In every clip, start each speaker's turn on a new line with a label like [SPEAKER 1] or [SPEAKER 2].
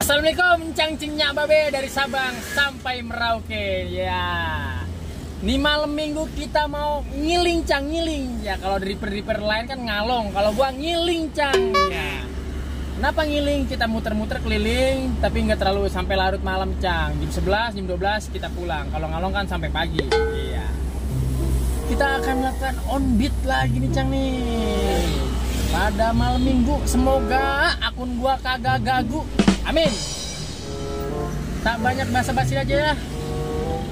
[SPEAKER 1] Assalamualaikum, cang-cingnya babe dari Sabang sampai Merauke. Ya, ini malam minggu kita mau ngiling cang, ngiling. Ya kalau dari river lain kan ngalong, kalau gua ngiling cang. Ya. Kenapa ngiling? Kita muter-muter keliling, tapi nggak terlalu sampai larut malam cang. Jam 11, jam 12 kita pulang. Kalau ngalong kan sampai pagi. Iya. Kita akan melakukan on beat lagi nih cang nih. Pada malam minggu, semoga akun gua kagak gagu. Amin. Tak banyak basa-basi aja ya.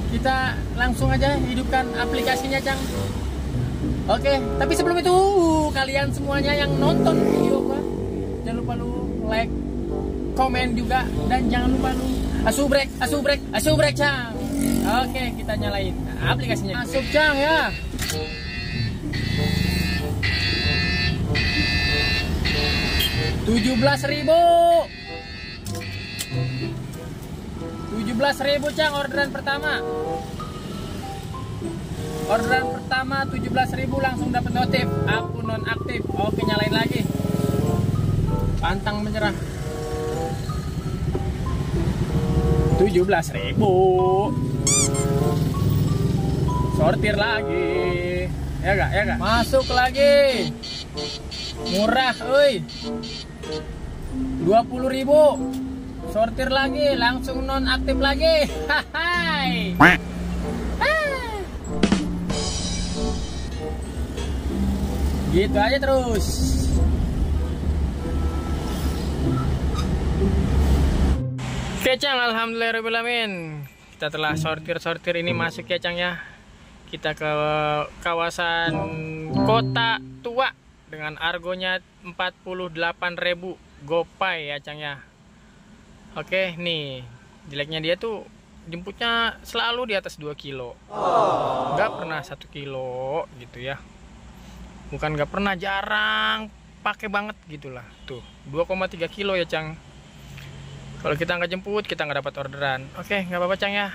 [SPEAKER 1] Kita langsung aja hidupkan aplikasinya cang. Oke, tapi sebelum itu kalian semuanya yang nonton video gua, jangan lupa lu like, komen juga, dan jangan lupa lu asubrek cang. Oke, kita nyalain aplikasinya. Masuk cang ya. $17.000 cang orderan pertama. Orderan pertama 17.000 langsung dapat notif. Akun non aktif. Oke, nyalain lagi. Pantang menyerah. 17.000. Sortir lagi. Ya gak? Ya gak? Masuk lagi. Murah, euy. 20.000. Sortir lagi, langsung non aktif lagi. Hai. Gitu aja terus. Oke cang, alhamdulillahirobbilalamin. Kita telah sortir ini masuk ya cang ya. Kita ke kawasan Kota Tua dengan argonya 48.000 gopay ya cang ya. Oke, nih jeleknya dia tuh jemputnya selalu di atas 2 kilo. Nggak pernah 1 kilo gitu ya. Bukan nggak pernah, jarang pakai banget gitulah. Tuh 2,3 kilo ya cang. Kalau kita nggak jemput, kita nggak dapat orderan. Oke, nggak apa-apa cang ya.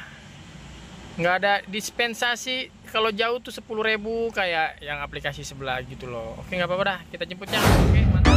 [SPEAKER 1] Nggak ada dispensasi kalau jauh tuh 10.000 kayak yang aplikasi sebelah gitu loh. Oke, nggak apa-apa dah, kita jemput cang. Oke, mantap.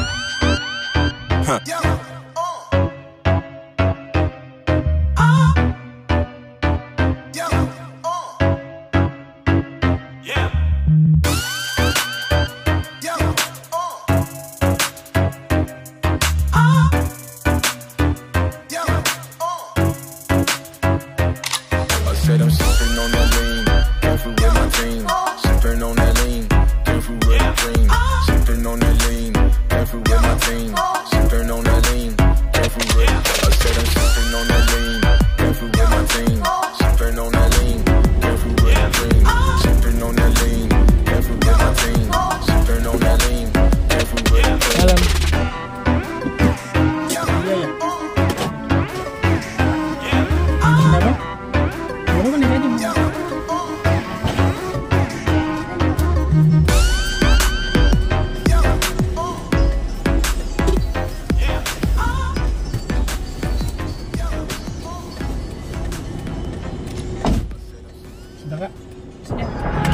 [SPEAKER 2] Said I'm sipping on that lean, careful with my team. Sipping on that lean, careful with the dream. Sipping on that lean, careful with my team. Sipping on that lean, careful with. I said I'm sipping on that lean, careful with my team. Sipping on that lean, careful with the dream. Sipping on that lean, careful with my team. Sipping on that lean, careful with the dream.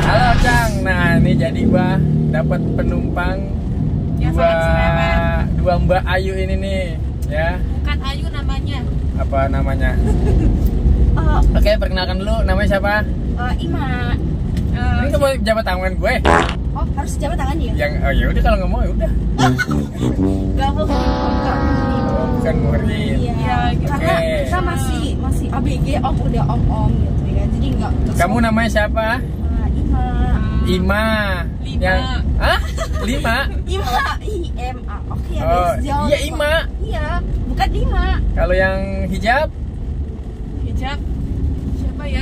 [SPEAKER 1] Halo cang, nah ini jadi gua dapat penumpang
[SPEAKER 3] ya,
[SPEAKER 1] dua Mbak Ayu ini nih ya.
[SPEAKER 3] Bukan Ayu namanya.
[SPEAKER 1] Apa namanya? Oke, perkenalkan dulu, namanya siapa?
[SPEAKER 3] Ima.
[SPEAKER 1] Ini kamu jabat tangan gue.
[SPEAKER 3] Oh, harus jabat tangan ya?
[SPEAKER 1] Yang ya udah, kalau nggak mau ya udah.
[SPEAKER 3] Gak mau.
[SPEAKER 1] Oh, bukan murid.
[SPEAKER 3] Iya, karena kita masih ABG, udah om gitu ya. Jadi nggak.
[SPEAKER 1] Kamu namanya siapa? Ima.
[SPEAKER 3] Lima.
[SPEAKER 1] Yang Lima.
[SPEAKER 3] Ima, IMA. Oke ya,
[SPEAKER 1] Oh,
[SPEAKER 3] guys.
[SPEAKER 1] iya Ima.
[SPEAKER 3] Iya, bukan Lima.
[SPEAKER 1] Kalau yang hijab?
[SPEAKER 3] Hijab. Siapa ya?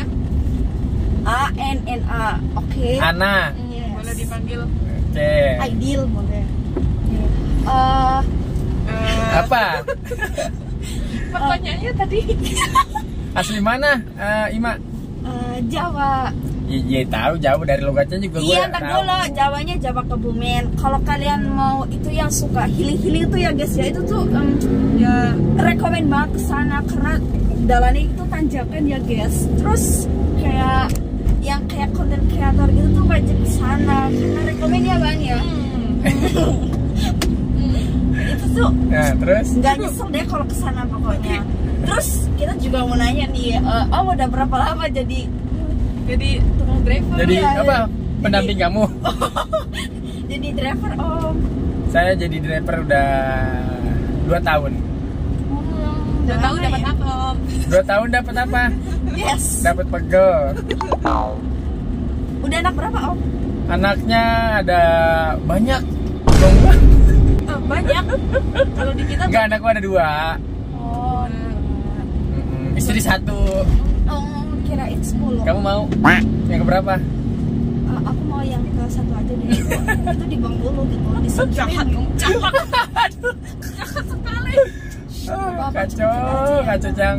[SPEAKER 3] ANNA. Oke.
[SPEAKER 1] Ana.
[SPEAKER 3] Yes.
[SPEAKER 4] Boleh dipanggil
[SPEAKER 1] Oke.
[SPEAKER 3] Aidil boleh.
[SPEAKER 1] Apa?
[SPEAKER 4] pertanyaannya tadi.
[SPEAKER 1] Asli mana, Ima?
[SPEAKER 3] Jawa.
[SPEAKER 1] Iya tahu, jauh dari logatnya juga gue.
[SPEAKER 3] Iya, ntar dulu Jawanya Jawa Kebumen. Kalau kalian mau itu yang suka healing itu ya guys ya, itu tuh ya rekomen banget ke sana karena jalannya itu tanjakan ya guys. Terus kayak yang kayak konten kreator gitu tuh banyak di sana. Karena rekomen ya bang ya. Itu tuh
[SPEAKER 1] Nah, terus?
[SPEAKER 3] nggak nyesel deh kalau kesana pokoknya. Terus kita juga mau nanya nih, Om udah berapa lama jadi tukang driver?
[SPEAKER 1] Jadi
[SPEAKER 3] Ya,
[SPEAKER 1] apa? Pendamping kamu?
[SPEAKER 3] Jadi driver Om.
[SPEAKER 1] Saya jadi driver udah 2 tahun.
[SPEAKER 3] 2 tahun dapat apa Om?
[SPEAKER 1] 2 tahun dapat apa?
[SPEAKER 3] Yes.
[SPEAKER 1] Dapat pegel.
[SPEAKER 3] Udah anak berapa Om?
[SPEAKER 1] Anaknya ada banyak.
[SPEAKER 3] Banyak. Kalau di kita
[SPEAKER 1] Enggak, anakku ada 2.
[SPEAKER 3] Oh,
[SPEAKER 1] Istri 1.
[SPEAKER 3] kirain 10.
[SPEAKER 1] Kamu mau? Yang keberapa?
[SPEAKER 3] Aku mau yang ke 1 aja deh. Itu di Bengkulu gitu, di Jahat sekali.
[SPEAKER 1] Kacau Cang.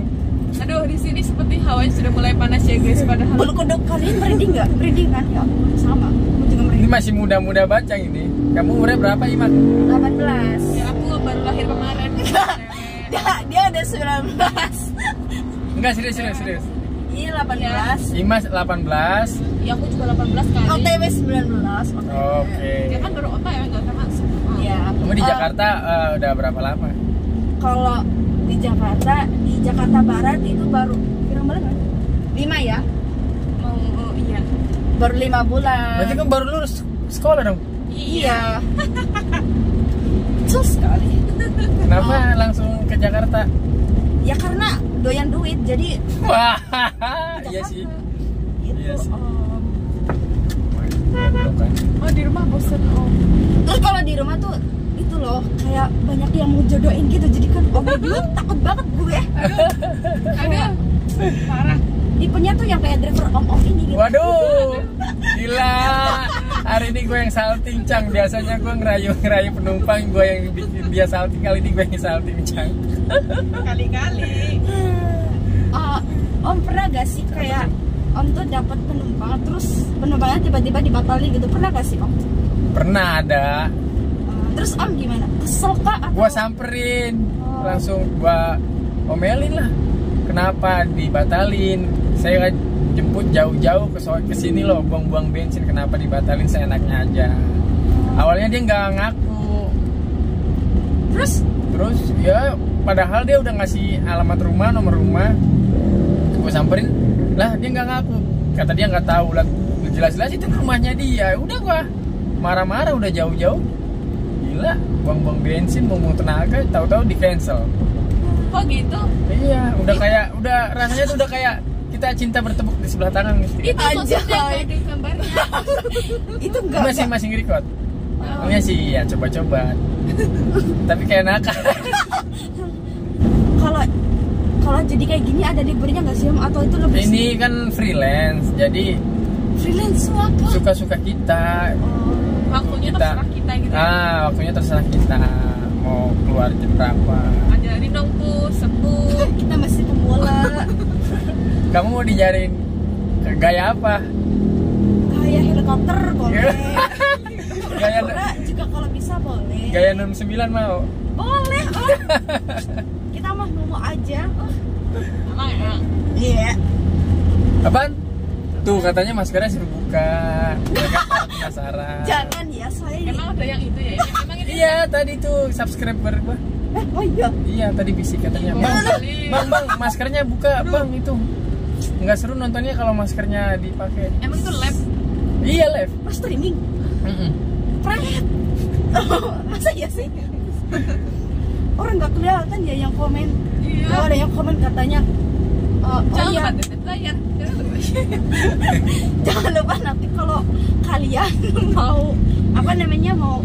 [SPEAKER 4] Aduh, di sini seperti hawanya sudah mulai panas ya guys. Padahal
[SPEAKER 3] Bulu kuduk kalian merinding nggak? Merinding kan? Ya ampun, sama. Aku juga
[SPEAKER 1] Ini
[SPEAKER 3] merinding.
[SPEAKER 1] masih muda-muda Bacang ini. Kamu umurnya berapa, Iman?
[SPEAKER 3] 18.
[SPEAKER 4] ya aku baru lahir kemarin.
[SPEAKER 3] Dia ada 19.
[SPEAKER 1] Enggak, serius.
[SPEAKER 3] Iya 18.
[SPEAKER 1] Imas 18.
[SPEAKER 4] Ya aku juga 18 kali.
[SPEAKER 3] OTW 19.
[SPEAKER 1] Oke.
[SPEAKER 4] Ya kan baru apa ya, enggak termasuk.
[SPEAKER 3] Iya.
[SPEAKER 1] Kamu di Jakarta udah berapa lama?
[SPEAKER 3] Kalau di Jakarta Barat itu baru kira berapa? 5 ya?
[SPEAKER 4] Oh iya.
[SPEAKER 3] Baru 5 bulan.
[SPEAKER 1] Berarti kamu baru lulus sekolah dong?
[SPEAKER 3] Iya. Sus sekali.
[SPEAKER 1] Kenapa langsung ke Jakarta?
[SPEAKER 3] Ya karena doyan duit, jadi
[SPEAKER 1] Wah, iya sih.
[SPEAKER 3] gitu.
[SPEAKER 1] Iya sih.
[SPEAKER 4] Oh, di rumah bosen Om.
[SPEAKER 3] Terus kalau di rumah tuh itu loh kayak banyak yang mau jodohin gitu, jadi kan dulu takut banget gue.
[SPEAKER 4] Aduh. Parah.
[SPEAKER 3] Tipenya tuh yang kayak driver om ini gitu.
[SPEAKER 1] Waduh, gila. Hari ini gue yang salting, Cang. Biasanya gue ngerayu penumpang, gue yang bikin dia salting. Kali ini gue yang salting, Cang.
[SPEAKER 4] Kali-kali.
[SPEAKER 3] Om pernah gak sih kayak om tuh dapat penumpang, terus penumpangnya tiba-tiba dibatalin gitu, pernah gak sih om?
[SPEAKER 1] Pernah ada.
[SPEAKER 3] Terus om gimana? Kesel kah? Atau...
[SPEAKER 1] Gue samperin, langsung gue omelin lah. Kenapa dibatalin? Saya jemput jauh-jauh ke sini loh, buang-buang bensin. Kenapa dibatalin? Seenaknya aja. Awalnya dia nggak ngaku. Terus ya, padahal dia udah ngasih alamat rumah, nomor rumah. Gue samperin, lah dia nggak ngaku. Kata dia nggak tahu lah. Jelas-jelas itu rumahnya dia. Udah gua marah-marah, udah jauh-jauh. Gila, buang-buang bensin, buang-buang tenaga. Tahu-tahu di cancel.
[SPEAKER 4] Kok gitu?
[SPEAKER 1] Iya, udah rasanya tuh udah kayak kita cinta bertepuk di sebelah tangan gitu.
[SPEAKER 4] Itu maksudnya
[SPEAKER 3] Anjay.
[SPEAKER 4] ada gambarnya.
[SPEAKER 3] Itu enggak.
[SPEAKER 1] Masih ngerecord. Namanya sih ya coba-coba. Tapi kayak nakal.
[SPEAKER 3] Kalau jadi kayak gini ada liburnya nggak sih om? Atau itu lebih
[SPEAKER 1] Ini kan freelance, jadi
[SPEAKER 3] freelance apa?
[SPEAKER 1] suka-suka kita.
[SPEAKER 4] Waktunya
[SPEAKER 1] Kita-
[SPEAKER 4] terserah kita gitu.
[SPEAKER 1] Waktunya terserah kita mau keluar jam berapa.
[SPEAKER 4] Ajarin dong tuh, sepuh.
[SPEAKER 3] Kita masih pemula.
[SPEAKER 1] Kamu mau dijarin ke gaya apa?
[SPEAKER 3] Kayak helikopter boleh.
[SPEAKER 1] Gaya
[SPEAKER 3] Pura juga kalau bisa boleh.
[SPEAKER 1] gaya 69 mau.
[SPEAKER 3] Boleh om. Kita mah mau aja.
[SPEAKER 4] Emang ya?
[SPEAKER 3] Iya.
[SPEAKER 1] Apaan? Tuh katanya maskernya suruh buka. Mereka penasaran.
[SPEAKER 3] Jangan ya saya.
[SPEAKER 4] Emang ada yang itu ya? Emang ini
[SPEAKER 1] Iya, tadi tuh subscriber gua.
[SPEAKER 3] Oh iya.
[SPEAKER 1] Iya, tadi bisik katanya.
[SPEAKER 4] Oh,
[SPEAKER 1] Bang, maskernya buka, Bang itu. Nggak seru nontonnya kalau maskernya dipakai.
[SPEAKER 4] emang itu lab.
[SPEAKER 1] Iya, live.
[SPEAKER 3] Mas streaming. Pret. Masa iya sih? Orang nggak kelihatan ya yang komen.
[SPEAKER 4] Iya.
[SPEAKER 3] Kalau ada yang komen katanya
[SPEAKER 4] Jangan
[SPEAKER 3] iya,
[SPEAKER 4] lupa dedet layar.
[SPEAKER 3] jangan lupa nanti kalau kalian mau mau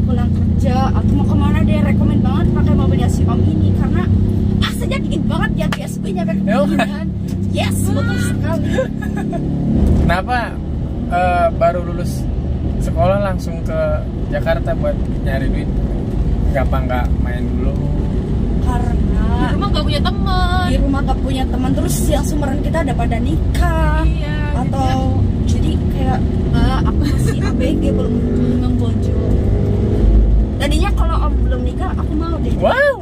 [SPEAKER 3] pulang kerja atau mau kemana deh, rekomen banget pakai mobilnya si om ini karena AC-nya dingin banget ya guys, gue nyampe kedinginan. Yes, betul sekali.
[SPEAKER 1] Kenapa baru lulus sekolah langsung ke Jakarta buat nyari duit? Kenapa nggak main dulu?
[SPEAKER 3] Karena
[SPEAKER 4] Di rumah gak punya teman.
[SPEAKER 3] di rumah gak punya teman, terus yang sumuran kita ada pada nikah
[SPEAKER 4] Iya.
[SPEAKER 3] atau jadi kayak aku masih ABG belum ngebojo. Tadinya kalau om belum nikah aku mau deh.
[SPEAKER 1] Wow,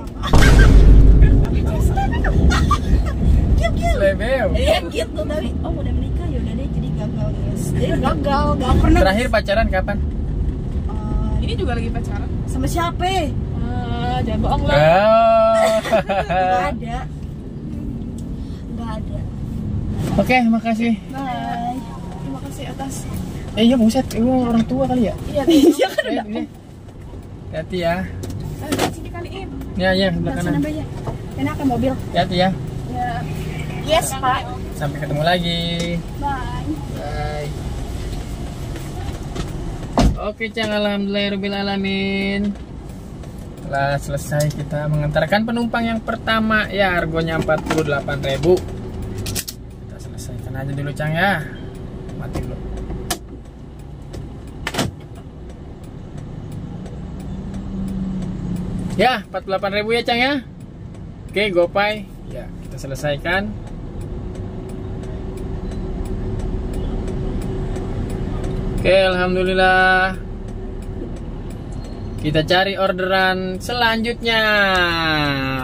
[SPEAKER 3] Kiu-kiu.
[SPEAKER 1] lebeo.
[SPEAKER 3] Iya gitu, tapi om udah menikah ya udah deh, jadi gagal guys. Jadi gagal, gak pernah.
[SPEAKER 1] Terakhir pacaran kapan?
[SPEAKER 3] Eh,
[SPEAKER 4] Ini juga lagi pacaran.
[SPEAKER 3] sama siapa?
[SPEAKER 4] jangan bohong lah.
[SPEAKER 1] Oh.
[SPEAKER 3] Nggak ada. Nggak ada.
[SPEAKER 1] Oke, makasih.
[SPEAKER 3] Bye.
[SPEAKER 4] Terima kasih atas.
[SPEAKER 1] Iya buset, itu orang tua kali ya?
[SPEAKER 4] Iya,
[SPEAKER 3] Iya kan udah.
[SPEAKER 1] Hati ya.
[SPEAKER 4] di sini kaliin.
[SPEAKER 1] Ya, sebelah
[SPEAKER 3] Langsung
[SPEAKER 1] kanan.
[SPEAKER 3] ambil ya. Ini akan mobil.
[SPEAKER 1] Hati ya.
[SPEAKER 4] Ya.
[SPEAKER 3] Yes, Pak.
[SPEAKER 1] Sampai ketemu lagi.
[SPEAKER 3] Bye.
[SPEAKER 1] Bye. Oke, Cang, alhamdulillahirobbilalamin. Telah selesai kita mengantarkan penumpang yang pertama ya, harganya 48.000. Kita selesaikan aja dulu, Cang ya. Mati dulu. Ya, 48.000 ya, Cang ya. Oke, GoPay. Ya, kita selesaikan. Oke, alhamdulillah. Kita cari orderan selanjutnya.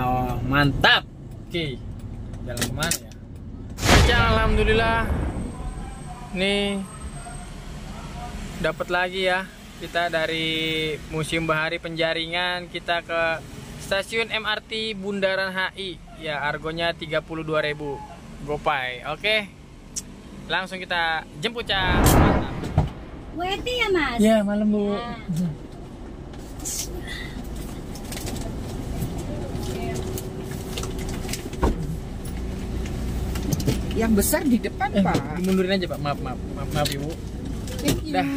[SPEAKER 1] Oh, mantap. Oke. Jalan kemana ya? Oke, alhamdulillah. Nih dapat lagi ya. Kita dari Museum Bahari Penjaringan kita ke stasiun MRT Bundaran HI. Ya, argonya 32.000 GoPay. Oke. Langsung kita jemput, Cang. Mantap.
[SPEAKER 3] Weti ya, Mas?
[SPEAKER 1] Ya, malam Bu.
[SPEAKER 5] Yang besar di depan, Pak.
[SPEAKER 1] Mundurin aja, Pak. Maaf Ibu. Dah.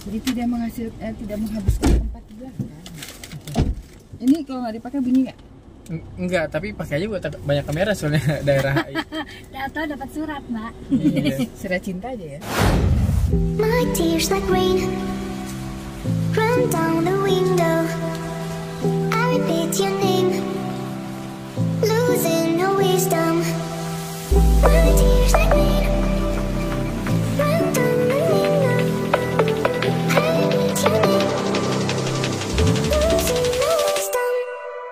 [SPEAKER 5] Jadi tidak menghabiskan tempat di belakang. Ini kalau nggak dipakai bunyi nggak?
[SPEAKER 1] Enggak, tapi pakai aja buat banyak kamera soalnya daerah HI.
[SPEAKER 3] Tahu dapat surat, Mbak.
[SPEAKER 1] Iya.
[SPEAKER 5] Surat cinta aja ya.
[SPEAKER 6] My tears like rain run down the window. I repeat your name, losing no wisdom. My tears like rain run down the window. I repeat your name, losing no wisdom. Please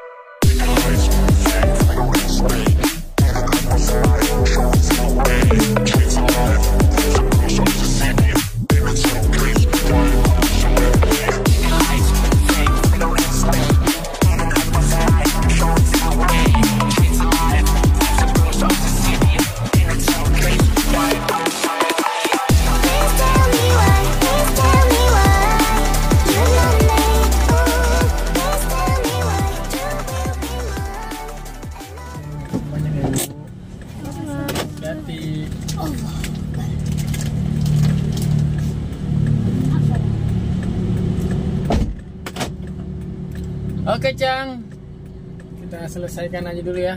[SPEAKER 6] tell me why you love me. Oh, please tell me why you will be mine.
[SPEAKER 1] Banyak ya, Bu. Hati. Oke, Cang. Kita selesaikan aja dulu ya.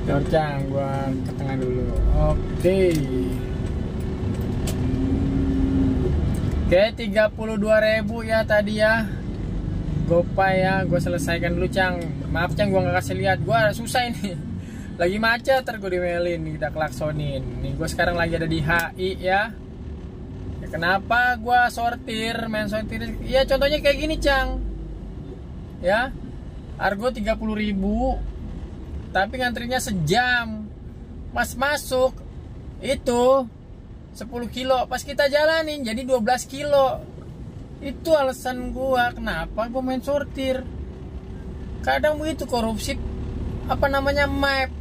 [SPEAKER 1] Bentar, Cang, gua ke tengah dulu. Oke. Oke, 32.000 ya tadi ya. GoPay ya, gue selesaikan dulu, Cang. Maaf, Cang, gue nggak kasih lihat. Gue susah ini. Lagi macet, ntar gue dimelin, kita klaksonin. Nih, gue sekarang lagi ada di HI ya. Ya, kenapa gue sortir, main sortir? Ya contohnya kayak gini, Cang. Ya, argo 30.000, tapi ngantrinya sejam. Pas masuk itu 10 kilo, pas kita jalanin jadi 12 kilo. Itu alasan gua kenapa gua main sortir. Kadang begitu korupsi apa namanya map.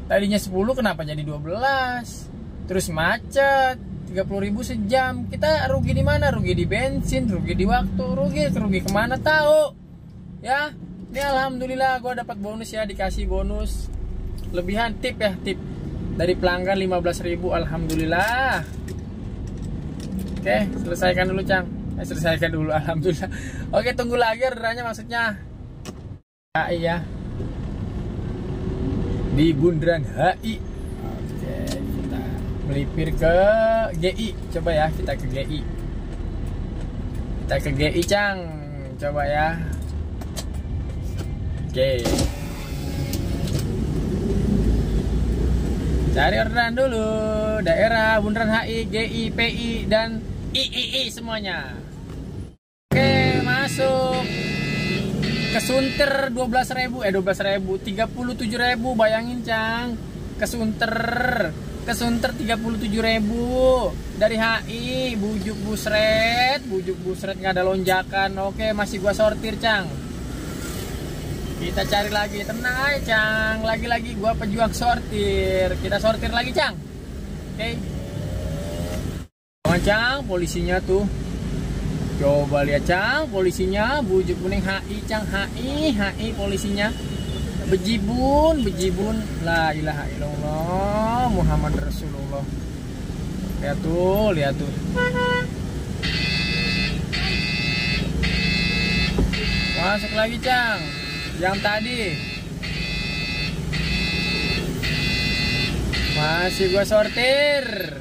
[SPEAKER 1] Tadinya 10 kenapa jadi 12? Terus macet 30.000 sejam. Kita rugi di mana? Rugi di bensin, rugi di waktu, rugi kemana tahu. Ya, ini alhamdulillah gua dapat bonus ya, dikasih bonus lebihan tip ya, tip dari pelanggan 15.000, alhamdulillah. Oke, selesaikan dulu, Cang. Selesaikan dulu, alhamdulillah. Oke, tunggu lagi orderannya maksudnya. HI ya. Di Bundaran HI. Oke, kita melipir ke GI. Coba ya, kita ke GI. Kita ke GI, Cang. Coba ya. Oke. Cari orderan dulu. Daerah Bundaran HI, GI, PI, dan III semuanya. Oke, masuk. Kesunter 12.000, 37.000, bayangin Cang. Kesunter 37.000 dari HI, bujuk busret nggak ada lonjakan. Oke, masih gua sortir Cang. Kita cari lagi, tenang aja Cang. Lagi-lagi gua pejuang sortir. Kita sortir lagi Cang. Oke. Cang, polisinya tuh. Coba lihat Cang, polisinya bujuk kuning HI Cang, HI polisinya. Bejibun, la ilaha illallah Muhammad Rasulullah. Lihat tuh. Masuk lagi Cang, yang tadi. Masih gua sortir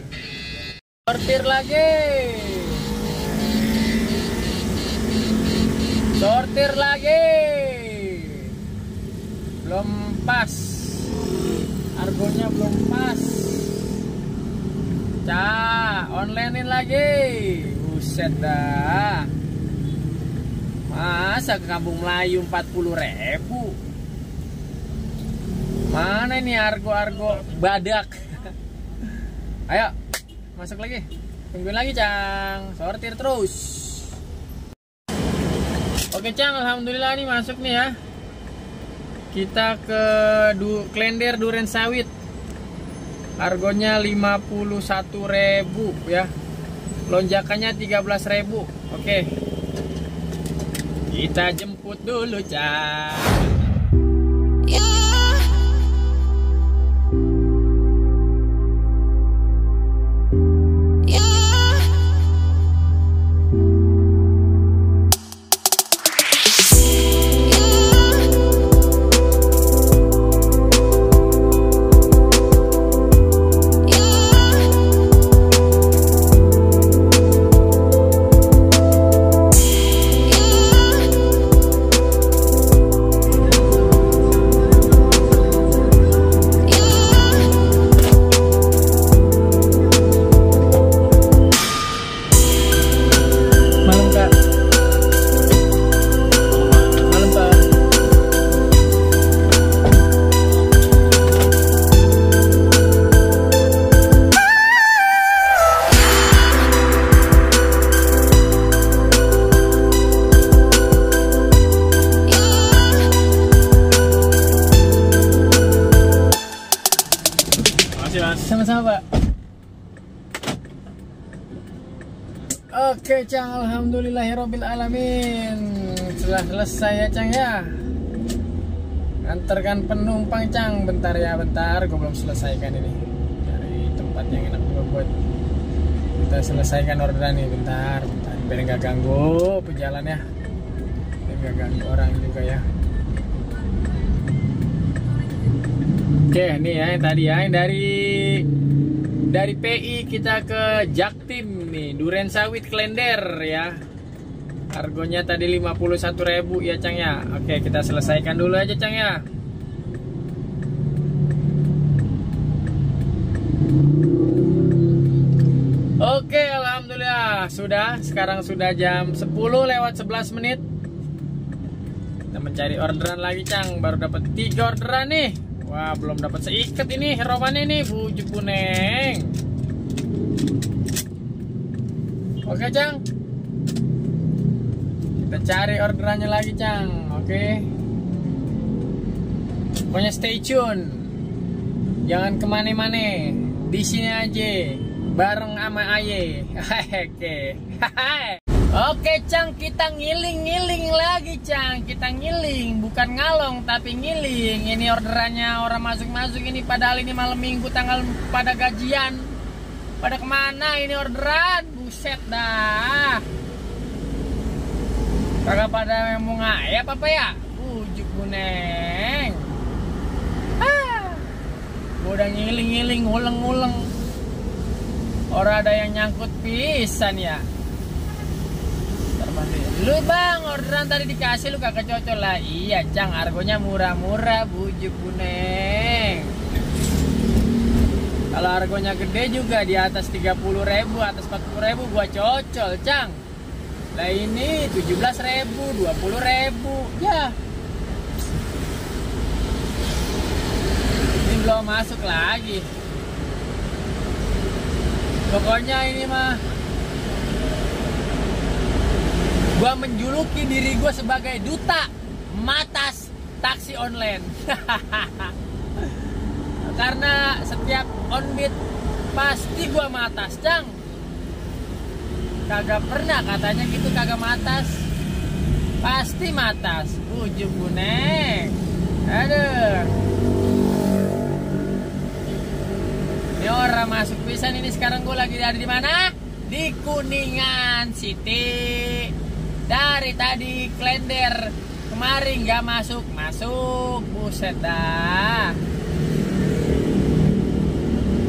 [SPEAKER 1] lagi. Sortir lagi. Belum pas. Argonya belum pas. Onlinein lagi. Buset dah. Masa ke Kampung Melayu 40.000? Mana ini argo badak? Ayo, masuk lagi. Tungguin lagi Cang. Sortir terus. Oke Cang, alhamdulillah nih masuk nih ya. Kita ke Klender Duren Sawit. Harganya 51.000 ya. Lonjakannya 13.000. Oke. Kita jemput dulu Cang. Sama-sama Pak. Oke Cang, alhamdulillahirobbilalamin. Sudah selesai ya Cang ya. Antarkan penumpang Cang. Bentar ya, bentar. Gue belum selesaikan ini. Cari tempat yang enak gue buat. Kita selesaikan orderan nih. Bentar. Biar nggak ganggu pejalan ya. Biar nggak ganggu orang juga ya. Oke, nih ya yang tadi ya, yang dari PI kita ke Jaktim nih, Duren Sawit Klender ya. Harganya tadi 51.000 ya Cang ya. Oke, kita selesaikan dulu aja Cang ya. Oke, alhamdulillah sudah. Sekarang sudah jam 10:11 menit. Kita mencari orderan lagi Cang, baru dapat 3 orderan nih. Wah, belum dapat seikat ini romannya nih, bujuk kuning. Oke Cang, kita cari orderannya lagi Cang. Oke, pokoknya stay tune, jangan kemana-mana, di sini aja bareng sama Aye. Oke. Oke Cang, kita ngiling lagi Cang. Kita ngiling, bukan ngalong tapi ngiling. Ini orderannya orang masuk-masuk ini, padahal ini malam minggu tanggal pada gajian. Pada kemana ini orderan? Buset dah. Kagak pada mau ngayap apa ya? Bujuk kuning. Gua udah ngiling, nguleng. Orang ada yang nyangkut pisan ya. Lu bang, orderan tadi dikasih lu kagak cocok lah. Iya Cang, harganya murah-murah, bujuk kuning. Kalau harganya gede juga di atas 30.000, atas 40.000 gua cocol Cang. Lah ini 17.000, 20.000. Ya belum masuk lagi. Pokoknya ini mah gua menjuluki diri gua sebagai duta matas taksi online. Karena setiap on beat pasti gua matas, Cang. Kagak pernah katanya gitu kagak matas. Pasti matas. Ujung buneng. Aduh. Ini orang masuk pisan ini. Sekarang gue lagi ada di mana? Di Kuningan City. Dari tadi Klender kemarin nggak masuk. Buset dah.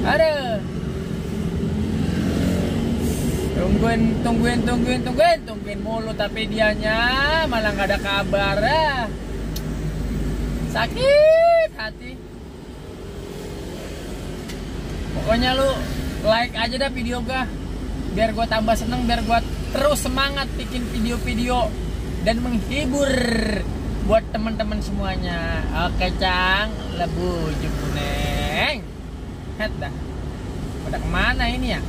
[SPEAKER 1] Aduh. Tungguin mulu tapi dianya malah nggak ada kabar. Sakit hati. Pokoknya lu like aja dah video gua biar gua tambah seneng, biar gua terus semangat bikin video-video dan menghibur buat teman-teman semuanya. Oke, Cang, lebu jebuneng. Het dah. Pada kemana ini ya?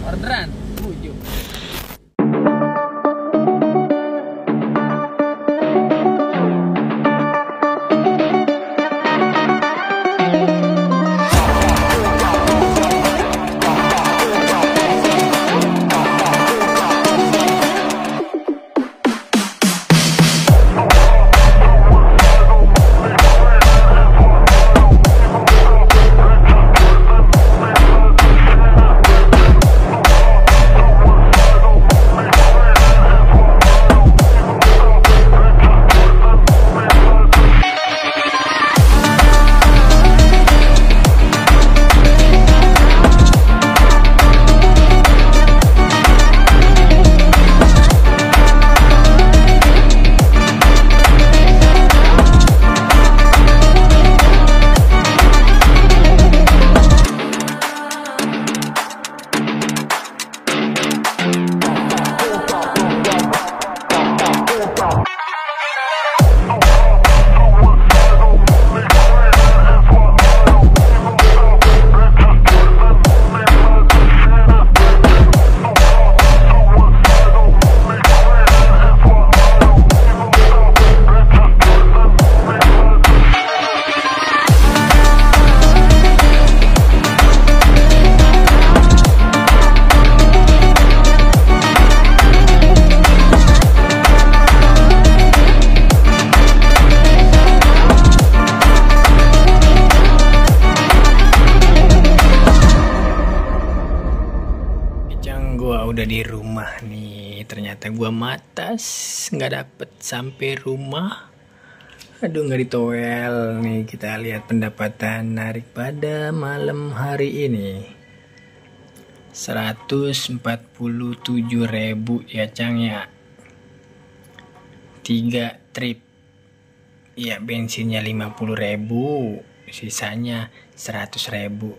[SPEAKER 1] Orderan bujuk. Udah di rumah nih, ternyata gua matas nggak dapet sampai rumah. Aduh, nggak ditowel nih. Kita lihat pendapatan narik pada malam hari ini 147.000 ya, Cang ya. 3 trip ya, bensinnya 50.000, sisanya 100.000.